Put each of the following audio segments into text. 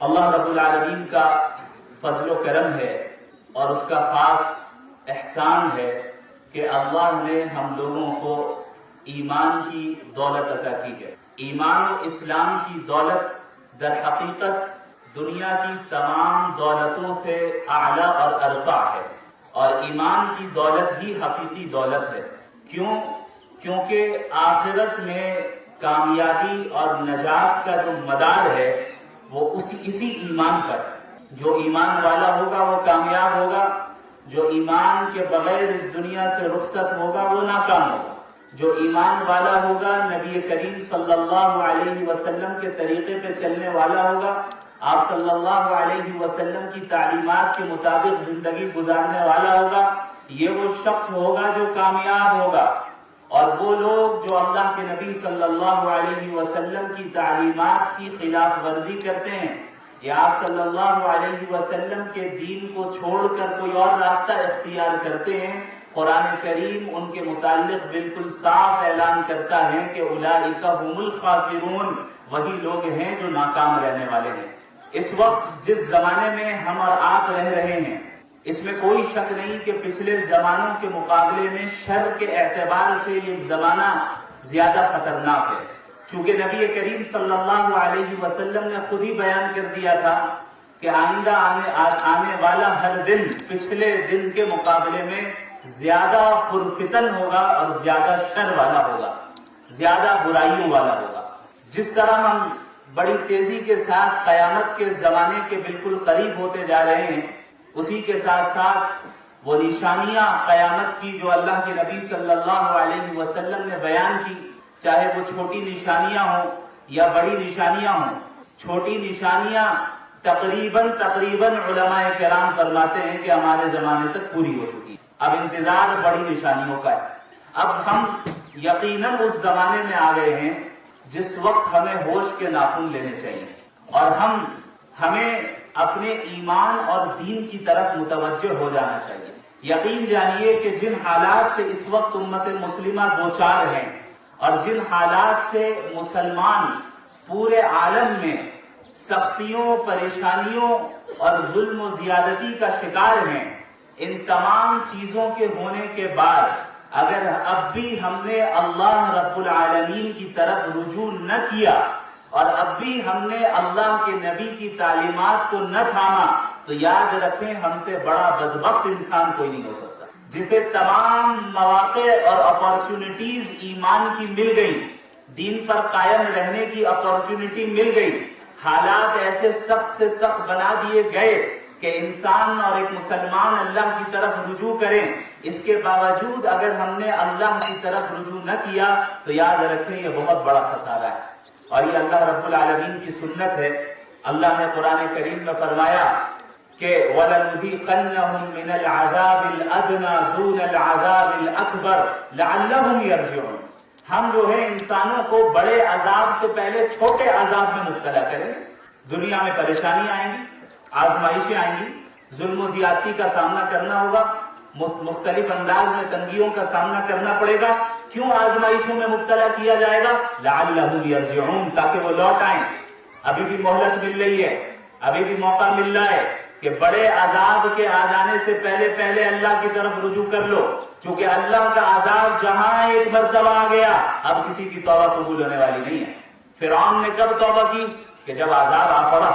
اللہ رب العالمین کا فضل و کرم ہے اور اس کا خاص احسان ہے کہ اللہ نے ہم لوگوں کو ایمان کی دولت عطا کی ہے۔ ایمان و اسلام کی دولت در حقیقت دنیا کی تمام دولتوں سے اعلیٰ اور ارفع ہے، اور ایمان کی دولت ہی حقیقی دولت ہے۔ کیونکہ آخرت میں کامیابی اور نجات کا جو مدار ہے وہ اسی ایمان پر۔ جو ایمان والا ہوگا وہ کامیاب ہوگا، جو ایمان کے بغیر اس دنیا سے رخصت ہوگا وہ ناکام ہوگا۔ جو ایمان والا ہوگا، نبی کریم صلی اللہ علیہ وسلم کے طریقے پہ چلنے والا ہوگا، آپ صلی اللہ علیہ وسلم کی تعلیمات کے مطابق زندگی گزارنے والا ہوگا، یہ وہ شخص ہوگا جو کامیاب ہوگا۔ اور وہ لوگ جو اللہ کے نبی صلی اللہ علیہ وسلم کی تعلیمات کی خلاف ورزی کرتے ہیں یا آپ صلی اللہ علیہ وسلم کے دین کو چھوڑ کر کوئی اور راستہ اختیار کرتے ہیں، قرآن کریم ان کے متعلق بالکل صاف اعلان کرتا ہے کہ اولئک هم الخاسرون، وہی لوگ ہیں جو ناکام رہنے والے ہیں۔ اس وقت جس زمانے میں ہم اور آپ رہ رہے ہیں، اس میں کوئی شک نہیں کہ پچھلے زمانوں کے مقابلے میں شر کے اعتبار سے یہ زمانہ زیادہ خطرناک ہے، چونکہ نبی کریم صلی اللہ علیہ وسلم نے خود ہی بیان کر دیا تھا کہ آئندہ آنے والا ہر دن پچھلے دن کے مقابلے میں زیادہ پرفتن ہوگا اور زیادہ شر والا ہوگا، زیادہ برائیوں والا ہوگا۔ جس طرح ہم بڑی تیزی کے ساتھ قیامت کے زمانے کے بالکل قریب ہوتے جا رہے ہیں، اسی کے ساتھ ساتھ وہ نشانیاں قیامت کی جو اللہ کے نبی صلی اللہ علیہ وسلم نے بیان کی، چاہے وہ چھوٹی نشانیاں ہوں یا بڑی نشانیاں ہوں، چھوٹی نشانیاں تقریباً علماء کرام فرماتے ہیں کہ ہمارے زمانے تک پوری ہو چکی، اب انتظار بڑی نشانیوں کا ہے۔ اب ہم یقیناً اس زمانے میں آ گئے ہیں جس وقت ہمیں ہوش کے ناخن لینے چاہیے، اور ہمیں اپنے ایمان اور دین کی طرف متوجہ ہو جانا چاہیے۔ یقین جانیے کہ جن حالات سے اس وقت امت مسلمہ دوچار ہیں اور جن حالات سے مسلمان پورے عالم میں سختیوں، پریشانیوں اور ظلم و زیادتی کا شکار ہیں، ان تمام چیزوں کے ہونے کے بعد اگر اب بھی ہم نے اللہ رب العالمین کی طرف رجوع نہ کیا اور اب بھی ہم نے اللہ کے نبی کی تعلیمات کو نہ تھاما، تو یاد رکھیں ہم سے بڑا بدبخت انسان کوئی نہیں ہو سکتا، جسے تمام مواقع اور اپارچونٹیز ایمان کی مل گئی، دین پر قائم رہنے کی اپارچونٹی مل گئی، حالات ایسے سخت سے سخت بنا دیے گئے کہ انسان اور ایک مسلمان اللہ کی طرف رجوع کریں، اس کے باوجود اگر ہم نے اللہ کی طرف رجوع نہ کیا تو یاد رکھیں یہ بہت بڑا خسارہ ہے، اور یہ اللہ رب العالمین کی سنت ہے۔ اللہ نے قرآن کریم میں فرمایا کہ وَلَنُذِيقَنَّهُم مِّنَ الْعَذَابِ الْأَدْنَىٰ دُونَ الْعَذَابِ الْأَكْبَرِ لَعَلَّهُمْ يَرْجِعُونَ، ہم جو ہے انسانوں کو بڑے عذاب سے پہلے چھوٹے عذاب میں مبتلا کریں گے۔ دنیا میں پریشانیاں آئیں گی، آزمائشیں آئیں گی، ظلم و زیادتی کا سامنا کرنا ہوگا، مختلف انداز میں تنگیوں کا سامنا کرنا پڑے گا۔ کیوں آزمائشوں میں مبتلا کیا جائے گا؟ لعلہم یرجعون، تاکہ وہ لوٹ آئیں۔ ابھی بھی مہلت مل رہی ہے، ابھی بھی موقع مل رہا ہے کہ بڑے عذاب کے آ جانے سے پہلے اللہ کی طرف رجوع کر لو، چونکہ اللہ کا عذاب جہاں ایک مرتبہ آ گیا اب کسی کی توبہ قبول ہونے والی نہیں ہے۔ فرعون نے کب توبہ کی؟ کہ جب عذاب آ پڑا۔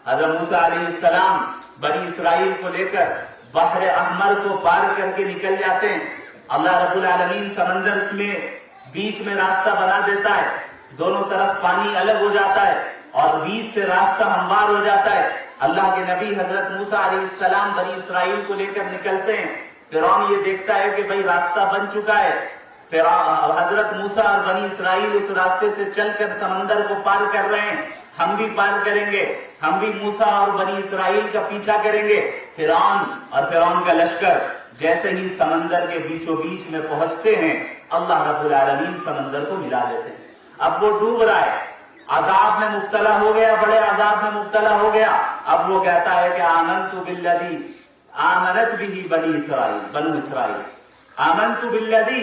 حضرت موسیٰ علیہ السلام بنی اسرائیل کو لے کر بحر احمر کو پار کر کے نکل جاتے ہیں، اللہ رب العالمین سمندر میں بیچ میں راستہ بنا دیتا ہے، دونوں طرف پانی الگ ہو جاتا ہے اور بیچ سے راستہ ہموار ہو جاتا ہے۔ اللہ کے نبی حضرت موسیٰ علیہ السلام بنی اسرائیل کو لے کر نکلتے ہیں، فرعون یہ دیکھتا ہے کہ بھئی راستہ بن چکا ہے، حضرت موسیٰ اور بنی اسرائیل اس راستے سے چل کر سمندر کو پار کر رہے ہیں، ہم بھی پار کریں گے، ہم بھی موسیٰ اور بنی اسرائیل کا پیچھا کریں گے۔ فرعون کا لشکر جیسے ہی سمندر کے بیچوں بیچ میں پہنچتے ہیں، اللہ رب العالمین سمندر کو ملا دیتے ہیں۔ اب وہ ڈوب رہا ہے، عذاب میں مبتلا ہو گیا، بڑے عذاب میں مبتلا ہو گیا۔ اب وہ کہتا ہے کہ آمنت بالذی آمنت به بنو اسرائیل، آمنت بالذی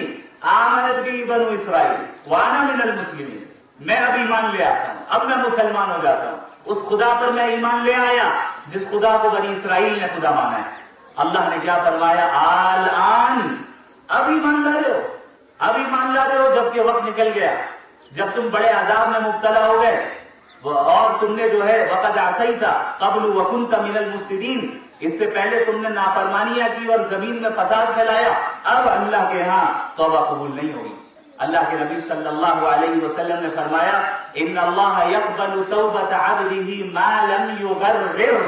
آمنت به بنو اسرائیل وانا من المسلمین، میں اب ایمان لے آتا ہوں، اب میں مسلمان ہو جاتا ہوں، اس خدا پر میں ایمان لے آیا جس خدا کو بنی اسرائیل نے خدا مانا ہے۔ اللہ نے کیا فرمایا؟ آلآن، اب ایمان لا رہے ہو، اب ایمان لا رہے ہو جبکہ وقت نکل گیا، جب تم بڑے عذاب میں مبتلا ہو گئے اور تم نے جو ہے وقد عصیت قبل وکنت من المفسدین، اس سے پہلے تم نے نافرمانیاں کی اور زمین میں فساد پھیلایا، اب اللہ کے ہاں توبہ قبول نہیں ہوگی۔ اللہ کے نبی صلی اللہ علیہ وسلم نے فرمایا ان اللہ یقبل توبۃ عبدہ ما لم یغرر،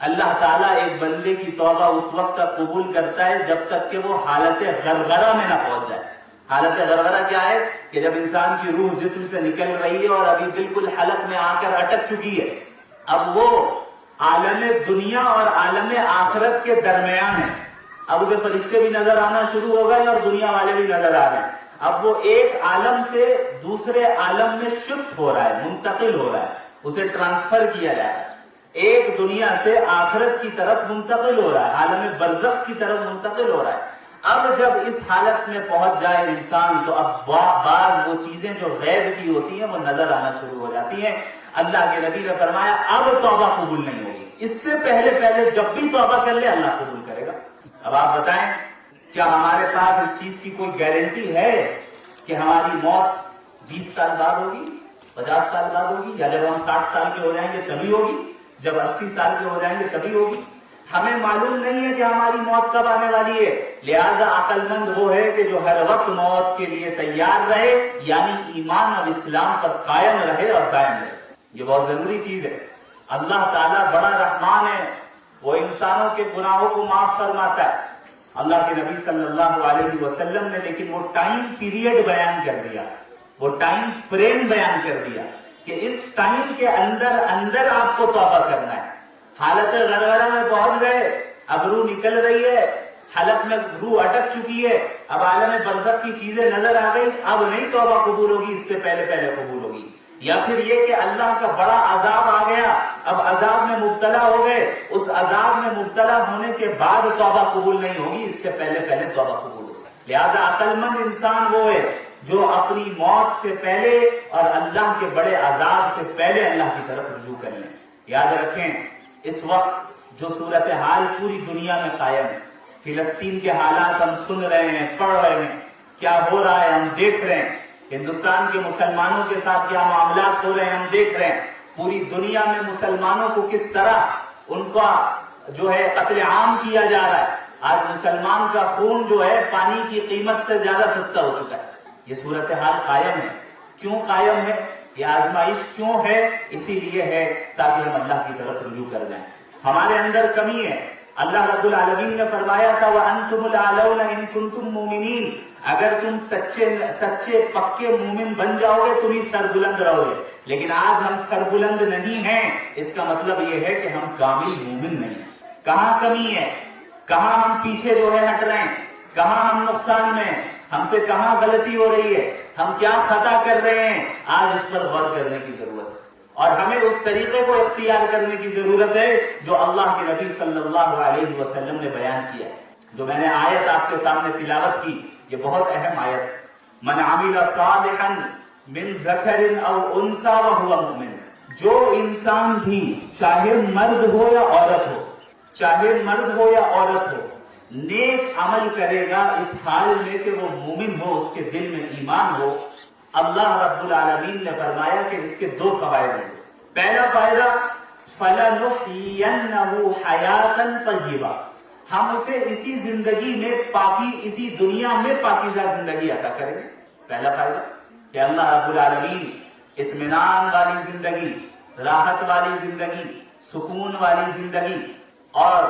اللہ تعالیٰ ایک بندے کی توبہ اس وقت تک قبول کرتا ہے جب تک کہ وہ حالت غرغرہ میں نہ پہنچ جائے۔ حالت غرغرہ کیا ہے؟ کہ جب انسان کی روح جسم سے نکل رہی ہے اور ابھی بالکل حلق میں آ کر اٹک چکی ہے، اب وہ عالم دنیا اور عالم آخرت کے درمیان ہے، اب اسے فرشتے بھی نظر آنا شروع ہو گئے اور دنیا والے بھی نظر آ رہے ہیں، اب وہ ایک عالم سے دوسرے عالم میں شفٹ ہو رہا ہے، منتقل ہو رہا ہے، اسے ٹرانسفر کیا جا رہا ہے، ایک دنیا سے آخرت کی طرف منتقل ہو رہا ہے، عالم برزخ کی طرف منتقل ہو رہا ہے۔ اب جب اس حالت میں پہنچ جائے انسان تو اب بعض وہ چیزیں جو غیب کی ہوتی ہیں وہ نظر آنا شروع ہو جاتی ہیں۔ اللہ کے نبی نے فرمایا اب توبہ قبول نہیں ہوگی، اس سے پہلے جب بھی توبہ کر لے اللہ قبول کرے گا۔ اب آپ بتائیں کیا ہمارے پاس اس چیز کی کوئی گارنٹی ہے کہ ہماری موت 20 سال بعد ہوگی، 50 سال بعد ہوگی، یا جب ہم 60 سال کے ہو جائیں گے تبھی ہوگی، جب 80 سال کے ہو جائیں گے تبھی ہوگی؟ ہمیں معلوم نہیں ہے کہ ہماری موت کب آنے والی ہے، لہذا عقل مند وہ ہے کہ جو ہر وقت موت کے لیے تیار رہے، یعنی ایمان اور اسلام پر قائم رہے اور قائم رہے۔ یہ بہت ضروری چیز ہے۔ اللہ تعالیٰ بڑا رحمان ہے، وہ انسانوں کے گناہوں کو معاف فرماتا ہے۔ اللہ کے نبی صلی اللہ علیہ وسلم نے لیکن وہ ٹائم پیریڈ بیان کر دیا، وہ ٹائم فریم بیان کر دیا کہ اس ٹائم کے اندر آپ کو توبہ کرنا ہے۔ حالت غرغرہ میں پہنچ گئے، اب روح نکل رہی ہے، حلق میں روح اٹک چکی ہے، اب عالم برزخ کی چیزیں نظر آ گئی، اب نہیں توبہ قبول ہوگی، اس سے پہلے قبول ہوگی۔ یا پھر یہ کہ اللہ کا بڑا عذاب آ گیا، اب عذاب میں مبتلا ہو گئے، اس عذاب میں مبتلا ہونے کے بعد توبہ قبول نہیں ہوگی، اس سے پہلے توبہ قبول ہوگی۔ لہذا عقل مند انسان وہ ہے جو اپنی موت سے پہلے اور اللہ کے بڑے عذاب سے پہلے اللہ کی طرف رجوع کر لیں۔ یاد رکھیں اس وقت جو صورتحال پوری دنیا میں قائم ہے، فلسطین کے حالات ہم سن رہے ہیں، پڑھ رہے ہیں، کیا ہو رہا ہے ہم دیکھ رہے ہیں، ہندوستان کے مسلمانوں کے ساتھ کیا معاملات ہو رہے ہیں ہم دیکھ رہے ہیں، پوری دنیا میں مسلمانوں کو کس طرح ان کا جو ہے قتل عام کیا جا رہا ہے۔ آج مسلمان کا خون جو ہے پانی کی قیمت سے زیادہ سستا ہو چکا ہے۔ یہ صورتحال قائم ہے، کیوں قائم ہے؟ یہ آزمائش کیوں ہے؟ اسی لیے ہے تاکہ ہم اللہ کی طرف رجوع کر جائیں۔ ہمارے اندر کمی ہے، اللہ رب العالمین نے فرمایا تھا وَأَنْتُمُ الْأَعْلَوْنَ إِن كُنتُم مُؤْمِنِينَ، اگر تم سچے پکے مومن بن جاؤ گے تم ہی سربلند رہو گے، لیکن آج ہم سربلند نہیں ہیں، اس کا مطلب یہ ہے کہ ہم کامل مومن نہیں ہیں۔ کہاں کمی ہے، کہاں ہم پیچھے جو ہے ہٹ رہے ہیں، کہاں ہم نقصان میں، ہم سے کہاں غلطی ہو رہی ہے، ہم کیا خطا کر رہے ہیں، آج اس پر غور کرنے کی ضرورت ہے، اور ہمیں اس طریقے کو اختیار کرنے کی ضرورت ہے جو اللہ کے نبی صلی اللہ علیہ وسلم نے بیان کیا۔ جو میں نے آیت آپ کے سامنے تلاوت کی، یہ بہت اہم آیت ہے۔ من عمل صالحا من ذکر او انثى وهو مؤمن، جو انسان بھی چاہے مرد ہو یا عورت ہو، چاہے مرد ہو یا عورت ہو، نیک عمل کرے گا اس حال میں کہ وہ مومن ہو، اس کے دل میں ایمان ہو، اللہ رب العالمین نے فرمایا کہ اس کے دو فوائد ہیں۔ پہلا فائدہ فَلَنُحْيِيَنَّهُ حَيَاةً طَيِّبَةً، ہم اسے اسی زندگی میں اسی دنیا میں پاکیزہ زندگی عطا کریں گے۔ پہلا فائدہ کہ اللہ رب العالمین اطمینان والی زندگی، راحت والی زندگی، سکون والی زندگی اور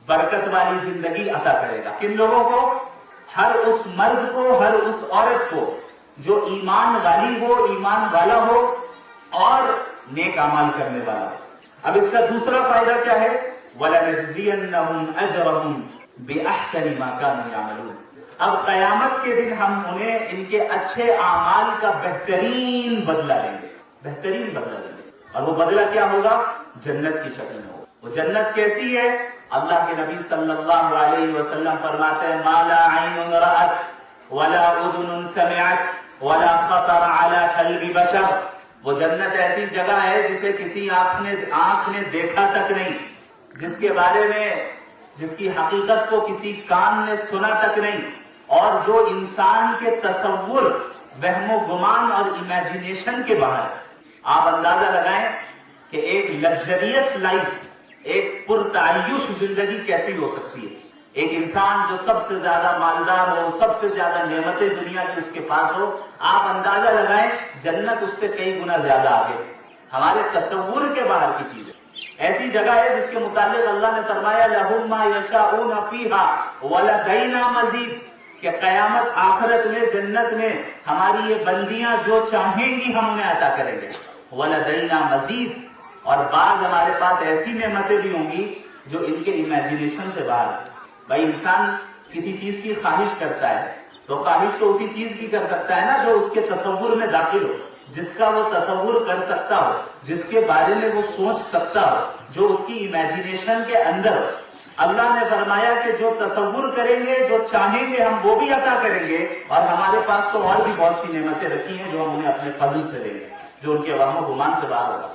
برکت والی زندگی عطا کرے گا۔ کن لوگوں کو؟ ہر اس مرد کو، ہر اس عورت کو جو ایمان والی ہو، ایمان والا ہو اور نیک اعمال کرنے والا ہو۔ اب اس کا دوسرا فائدہ کیا ہے؟ وَلَنَجْزِيَنَّهُمْ أَجْرَهُمْ بِأَحْسَنِ مَا كَانُوا يَعْمَلُونَ، اب قیامت کے دن ہم انہیں ان کے اچھے اعمال کا بہترین بدلہ دیں گے، بہترین بدلہ دیں گے، اور وہ بدلہ کیا ہوگا؟ جنت کی شکل میں ہوگا۔ وہ جنت کیسی ہے؟ اللہ کے نبی صلی اللہ علیہ وسلم فرماتے ہیں مَا لَا عَيْنٌ رَأَتْ وَلَا أُذُنٌ سَمِعَتْ وَلَا خَطَرَ عَلَى قَلْبِ بَشَرٍ، وہ جنت ایسی جگہ ہے جسے کسی آنکھ نے دیکھا تک نہیں، جس کے بارے میں جس کی حقیقت کو کسی کان نے سنا تک نہیں، اور جو انسان کے تصور، وہم و گمان اور امیجینیشن کے باہر۔ آپ اندازہ لگائیں کہ ایک لگژریس لائف، ایک پرتعیش زندگی کیسی ہو سکتی ہے۔ ایک انسان جو سب سے زیادہ مالدار ہو، سب سے زیادہ نعمتیں دنیا کی اس کے پاس ہو، آپ اندازہ لگائیں جنت اس سے کئی گنا زیادہ آگے، ہمارے تصور کے باہر کی چیز ہے۔ ایسی جگہ ہے جس کے متعلق اللہ نے فرمایا لَهُم مَا يَشَاءُونَ فِيهَا وَلَدَيْنَا مَزِيدٌ، کہ قیامت آخرت میں جنت میں ہماری یہ بندیاں جو چاہیں گی ہم انہیں عطا کریں گے، وَلَدَيْنَا مَزِيدٌ، اور بعض ہمارے پاس ایسی نعمتیں بھی ہوں گی جو ان کے امیجینیشن سے باہر ہے۔ بھائی انسان کسی چیز کی خواہش کرتا ہے تو خواہش تو اسی چیز کی کر سکتا ہے نا جو اس کے تصور میں داخل ہو، جس کا وہ تصور کر سکتا ہو، جس کے بارے میں وہ سوچ سکتا ہو، جو اس کی امیجینیشن کے اندر ہو۔ اللہ نے فرمایا کہ جو تصور کریں گے، جو چاہیں گے ہم وہ بھی عطا کریں گے، اور ہمارے پاس تو اور بھی بہت سی نعمتیں رکھی ہیں جو ہم انہیں اپنے فضل سے دیں گے، جو ان کے وہم و گمان سے باہر ہوگا۔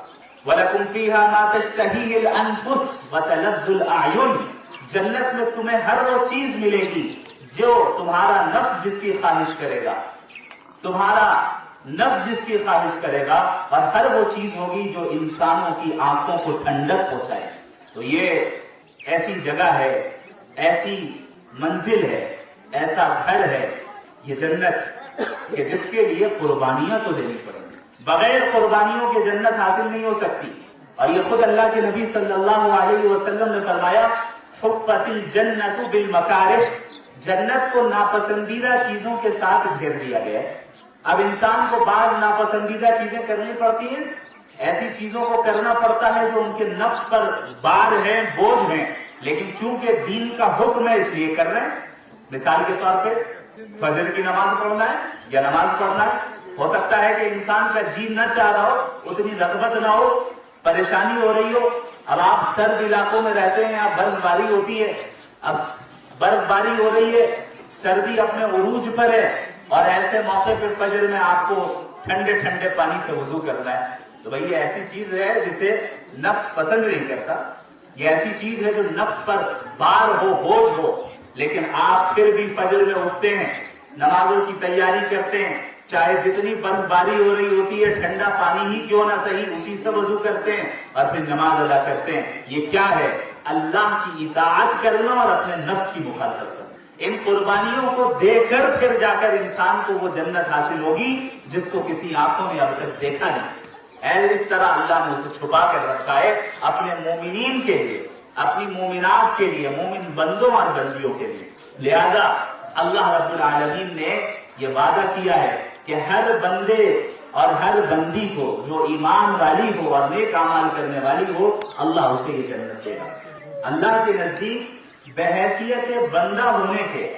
وَلَكُمْ فِيهَا مَا تَشْتَهِيهِ الْأَنفُسُ وَتَلَذُّ الْأَعْيُنُ، جنت میں تمہیں ہر وہ چیز ملے گی جو تمہارا نفس جس کی خواہش کرے گا، تمہارا نفس جس کی خواہش کرے گا، اور ہر وہ چیز ہوگی جو انسانوں کی آنکھوں کو ٹھنڈک پہنچائے۔ تو یہ ایسی جگہ ہے، ایسی منزل ہے، ایسا گھر ہے یہ جنت کہ جس کے لیے قربانیاں تو دینی پڑیں گی، بغیر قربانیوں کے جنت حاصل نہیں ہو سکتی۔ اور یہ خود اللہ کے نبی صلی اللہ علیہ وسلم نے فرمایا حفت الجنت بالمکارہ، جنت کو ناپسندیدہ چیزوں کے ساتھ گھیر دیا گیا ہے۔ اب انسان کو بعض ناپسندیدہ چیزیں کرنی پڑتی ہیں، ایسی چیزوں کو کرنا پڑتا ہے جو ان کے نفس پر بار ہیں، بوجھ ہیں، لیکن چونکہ دین کا حکم ہے اس لیے کر رہے ہیں۔ مثال کے طور پہ فجر کی نماز پڑھنا ہے یا نماز پڑھنا ہے، ہو سکتا ہے کہ انسان کا جی نہ چاہ رہا ہو، اتنی رغبت نہ ہو، پریشانی ہو رہی ہو۔ اب آپ سرد علاقوں میں رہتے ہیں، اب برف باری ہوتی ہے، اب برف باری ہو رہی ہے، سردی اپنے عروج پر ہے، اور ایسے موقع پہ فجر میں آپ کو ٹھنڈے ٹھنڈے پانی سے وضو کرنا ہے، تو بھئی یہ ایسی چیز ہے جسے نفس پسند نہیں کرتا، یہ ایسی چیز ہے جو نفس پر بار ہو، بوجھ ہو، لیکن آپ پھر بھی فجر میں اٹھتے ہیں، نمازوں کی تیاری کرتے ہیں، چاہے جتنی برف باری ہو رہی ہوتی ہے، ٹھنڈا پانی ہی کیوں نہ صحیح، اسی سے وضو کرتے ہیں اور پھر نماز ادا کرتے ہیں۔ یہ کیا ہے؟ اللہ کی اطاعت کرنا اور اپنے نفس کی مخالفت کرنا۔ ان قربانیوں کو دے کر پھر جا کر انسان کو وہ جنت حاصل ہوگی جس کو کسی آنکھوں نے اب تک دیکھا نہیں۔ اس طرح اللہ نے اسے چھپا کر رکھا ہے اپنے مومنین کے لیے، اپنی مومنات کے لیے، مومن بندوں اور بندیوں کے لیے۔ لہذا اللہ رب العالمین نے یہ وعدہ کیا ہے کہ ہر بندے اور ہر بندی کو جو ایمان والی ہو اور نیک اعمال کرنے والی ہو، اللہ اسے یہ جنت دے گا۔ اللہ کے نزدیک بحیثیت بندہ ہونے کے،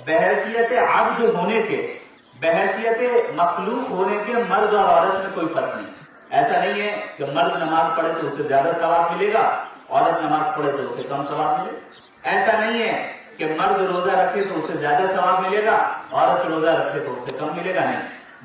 بحیثیت عبد ہونے کے، بحیثیت مخلوق ہونے کے مرد اور عورت میں کوئی فرق نہیں۔ ایسا نہیں ہے کہ مرد نماز پڑھے تو اسے زیادہ ثواب ملے گا، عورت نماز پڑھے تو اسے کم ثواب ملے گا۔ ایسا نہیں ہے کہ مرد روزہ رکھے تو اسے زیادہ ثواب ملے گا، عورت روزہ رکھے تو اسے کم ملے گا، نہیں۔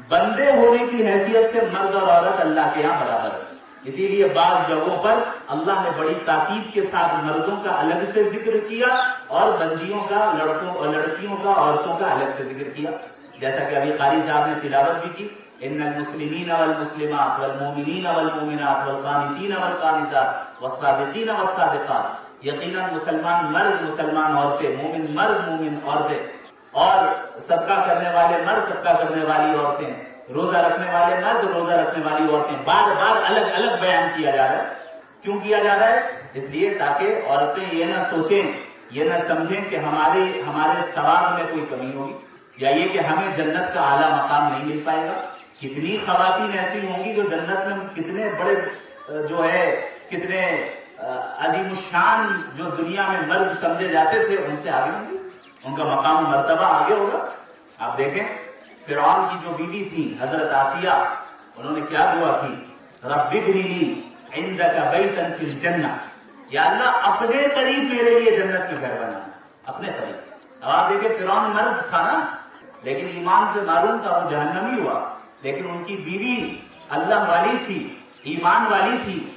بندے ہونے کی حیثیت سے مرد اور عورت اللہ کے یہاں برابر ہے۔ اسی لیے بعض جگہوں پر اللہ نے بڑی تاکید کے ساتھ مردوں کا الگ سے ذکر کیا اور بندیوں کا، لڑکیوں کا، عورتوں کا الگ سے ذکر کیا، جیسا کہ ابھی قاری صاحب نے تلاوت بھی کی، ان المسلمین والمسلمات والمؤمنین والمؤمنات والقانتین والقانتات والصادقین والصادقات، یقیناً مسلمان مرد، مسلمان عورتیں، مومن مرد، مومن عورتیں، اور صدقہ کرنے والے مرد، صدقہ کرنے والی عورتیں، روزہ رکھنے والے مرد، روزہ رکھنے والی عورتیں، بار بار الگ الگ بیان کیا جا رہا ہے۔ کیوں کیا جا رہا ہے؟ اس لیے تاکہ عورتیں یہ نہ سوچیں، یہ نہ سمجھیں کہ ہمارے ثواب میں کوئی کمی ہوگی، یا یہ کہ ہمیں جنت کا اعلیٰ مقام نہیں مل پائے گا۔ کتنی خواتین ایسی ہوں گی جو جنت میں کتنے بڑے جو ہے، کتنے عظیم الشان جو دنیا میں مرد سمجھے جاتے تھے ان سے آگے ہوں گی، ان کا مقام مرتبہ آگے ہوگا۔ آپ دیکھیں فرعون کی جو بیوی تھی حضرت آسیہ، انہوں نے کیا دعا کی؟ رب ابنی لی عندک بیتا فی الجنہ، یا اللہ اپنے قریب میرے لیے جنت میں گھر بنا، اپنے قریب۔ اب آپ دیکھیں فرعون مرد تھا نا، لیکن ایمان سے معلوم تھا، وہ جہنمی ہوا، لیکن ان کی بیوی اللہ والی تھی، ایمان والی تھی،